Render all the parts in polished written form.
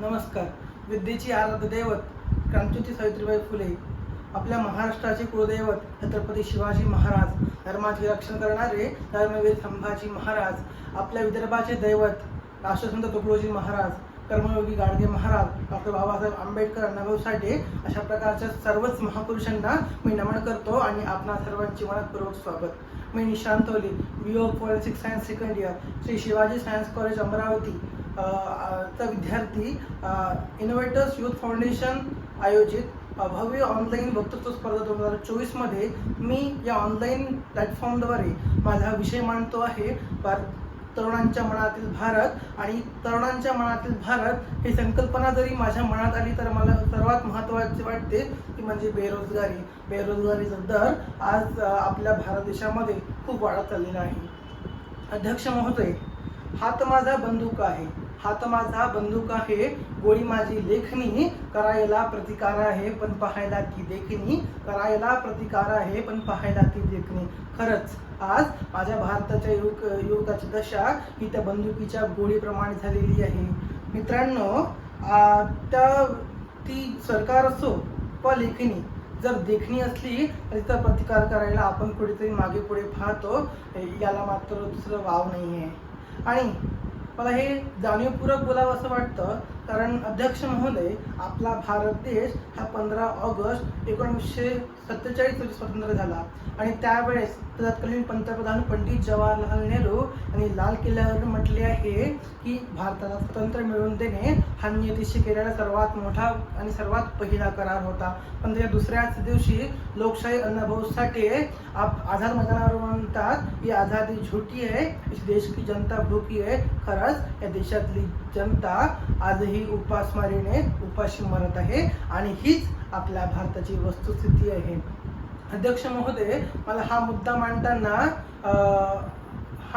नमस्कार. विद्येची आराध्य दैवत क्रांतीची सावित्रीबाई फुले, आपल्या महाराष्ट्राचे कुलदैवत छत्रपती शिवाजी महाराज, धर्माचे रक्षण करणारे धर्मवीर संभाजी महाराज, आपल्या विदर्भाचे दैवत राष्ट्रसंत तुकडोजी महाराज, कर्मयोगी गाडगे महाराज, डॉक्टर बाबासाहेब आंबेडकर, अण्णाभाऊ साठे अशा प्रकारच्या सर्वच महापुरुषांना मी नमन करतो आणि आपणा सर्वांचे मनपूर्वक स्वागत. मी निशांत ओली, BO forensic science second year, Shri Shivaji science college Amravati चा विद्यार्थी. इनोव्हेटर्स युथ फाउंडेशन आयोजित भव्य ऑनलाईन वक्तृत्व स्पर्धा 2024 मध्ये मी या ऑनलाईन प्लॅटफॉर्मद्वारे माझा विषय मांडतो आहे. तरुणांच्या मनातील भारत. आणि तरुणांच्या मनातील भारत ही संकल्पना जरी माझ्या मनात आली तर मला सर्वात महत्त्वाचे वाटते ती म्हणजे बेरोजगारी. बेरोजगारीचा दर आज आपल्या भारत देशामध्ये खूप वाढत चाललेला आहे. अध्यक्ष महोदय, हात माझा बंदूक आहे, हात माझा बंदूक आहे, गोळी माझी लेखणी, करायला प्रतिकार आहे पण पाहायला ती देखणी, करायला प्रतिकार आहे पण पाहायला ती देखणी. खरंच आज माझ्या भारताच्या युवकाची दशा ही त्या बंदुकीच्या गोळीप्रमाणे झालेली आहे. मित्रांनो, ती सरकार असो वा लेखणी, जर देखणी असली तर तिचा प्रतिकार करायला आपण कुठेतरी मागे पुढे पाहतो, याला मात्र दुसरं वाव नाही आहे. आणि मला हे जाणीवपूर्वक बोलावं असं वाटतं कारण अध्यक्ष महोदय, आपला भारत देश हा 15 ऑगस्ट 1947 रोजी स्वतंत्र झाला आणि त्यावेळेस तत्कालीन पंतप्रधान पंडित जवाहरलाल नेहरू आणि लाल किल्ल्यावर म्हटले आहे की भारताला स्वातंत्र्य मिळवून देणे हा नियतीशी केलेला सर्वात मोठा आणि सर्वात पहिला करार होता. पण त्याच्या दुसऱ्याच दिवशी लोकशाही अण्णाभाऊ साठे आझाद मैदानावर म्हणतात की आझादी झूठी है, इस देश की जनता भूकी है. खरंच या देशातली जनता आजही उपासमारीने उपाशी मरत आहे आणि हीच आपल्या भारताची वस्तुस्थिती आहे. अध्यक्ष महोदय, मला हा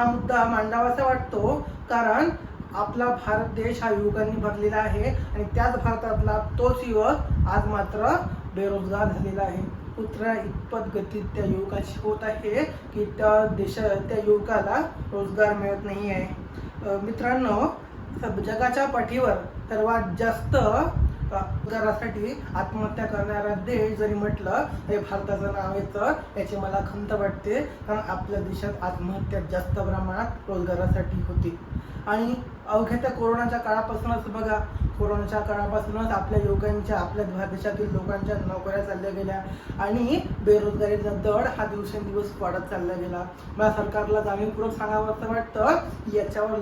मुद्दा मांडावासा वाटतो कारण आपला भारत देश हा युवकांनी भरलेला आहे आणि त्याच भारतातला तोच युवक आज मात्र बेरोजगार झालेला आहे. कुत्र्या इतपत गतीत त्या युवकाची होत आहे की त्या युवकाला रोजगार मिळत नाही आहे. मित्रांनो, जगाच्या पाठीवर सर्वात जास्त रोजगारासाठी आत्महत्या करणारा देश जरी म्हटलं तरी भारताचं नाव येतं. याची मला खंत वाटते कारण आपल्या देशात आत्महत्या जास्त प्रमाणात रोजगारासाठी होती. आणि अवघ्या त्या कोरोनाच्या काळापासूनच बघा, कोरोनाच्या काळापासूनच आपल्या युवकांच्या, आपल्या देशातील लोकांच्या नोकऱ्या चालल्या गेल्या आणि बेरोजगारीचा दर हा दिवसेंदिवस वाढत चालला गेला. मला सरकारला जाणीवपूर्वक सांगावं असं वाटतं की याच्यावर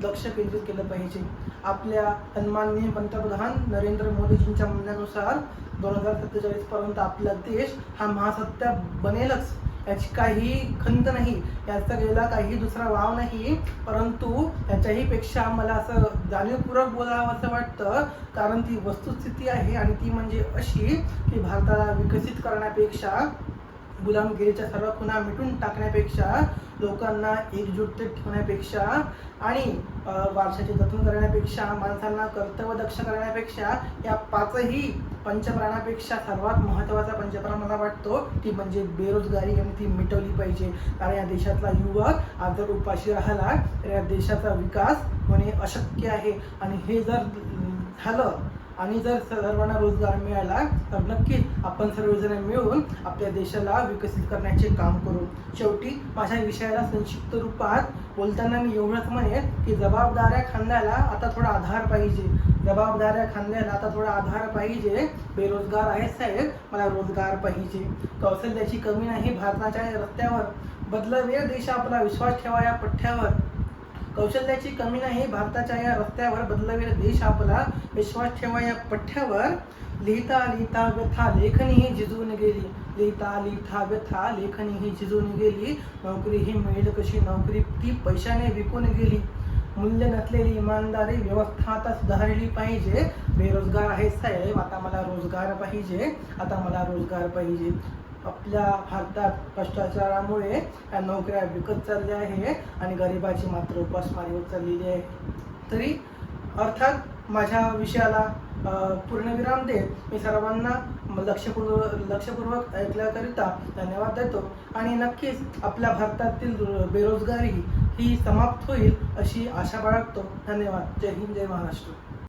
लक्ष केंद्रित केलं पाहिजे. आपल्या सन्माननीय पंतप्रधान नरेंद्र मोदीजींच्या म्हणण्यानुसार 2047 पर्यंत आपला देश हा महासत्ता बनेलच, याची काही खंत नाही, याचा गेला काही दुसरा वाव नाही. परंतु याच्याही पेक्षा मला असं जाणीवपूर्वक बोलावं असं वाटतं कारण ती वस्तुस्थिती आहे आणि ती म्हणजे अशी की भारताला विकसित करण्यापेक्षा, गुलामगिरीच्या सर्व खुणा मिटून टाकण्यापेक्षा, लोकांना एकजुट ठेवण्यापेक्षा आणि वारशाचे जतन करण्यापेक्षा, माणसांना कर्तव्यदक्ष करण्यापेक्षा या पाचही पंचप्राणापेक्षा सर्वात महत्त्वाचा पंचप्राण मला वाटतो ती म्हणजे बेरोजगारी आणि ती मिटवली पाहिजे. कारण या देशातला युवक आज जर उपाशी राहिला तर या देशाचा विकास होणे अशक्य आहे. आणि हे जर झालं आणि जर सर्वांना रोजगार मिळाला तर नक्कीच आपण सर्वजण मिळून आपल्या देशाला विकसित करण्याचे काम करू. शेवटी माझ्या विषयाला संक्षिप्त रूपात बोलताना मी एवढंच म्हणेन की जबाबदाऱ्या खांद्याला आता थोडा आधार पाहिजे, जबाबदाऱ्या खांद्याला आता थोडा आधार पाहिजे. बेरोजगार आहे साहेब, मला रोजगार पाहिजे. कौशल्याची कमी नाही भारताच्या रस्त्यावर, बदलवेल देश आपला, विश्वास ठेवा या पठ्ठ्यावर. कौशल्याची कमी नाही भारताच्या या रस्त्यावर, बदलवेल देश आपला, विश्वास ठेवा या पठ्ठ्यावर. लिहिता लिहिता व्यथा लेखणी ही झिजून गेली, लिहिता लिहिता व्यथा लेखणी ही झिजून गेली. नोकरी ही मिळेल कशी, नोकरी ती पैशाने विकून गेली. मूल्य नसलेली इमानदारी व्यवस्था आता सुधारली पाहिजे. बेरोजगार आहे साहेब, आता मला रोजगार पाहिजे, आता मला रोजगार पाहिजे. आपल्या भारतात भ्रष्टाचारामुळे या नोकऱ्या विकत चालल्या आहे आणि गरिबाची मात्र उपासमारी होत चाललेली आहे. तरी अर्थात माझ्या विषयाला पूर्णविराम देत मी सर्वांना लक्षपूर्वक ऐकल्याकरिता धन्यवाद देतो आणि नक्कीच आपल्या भारतातील बेरोजगारी ही समाप्त होईल अशी आशा बाळगतो. धन्यवाद. जय हिंद, जय महाराष्ट्र.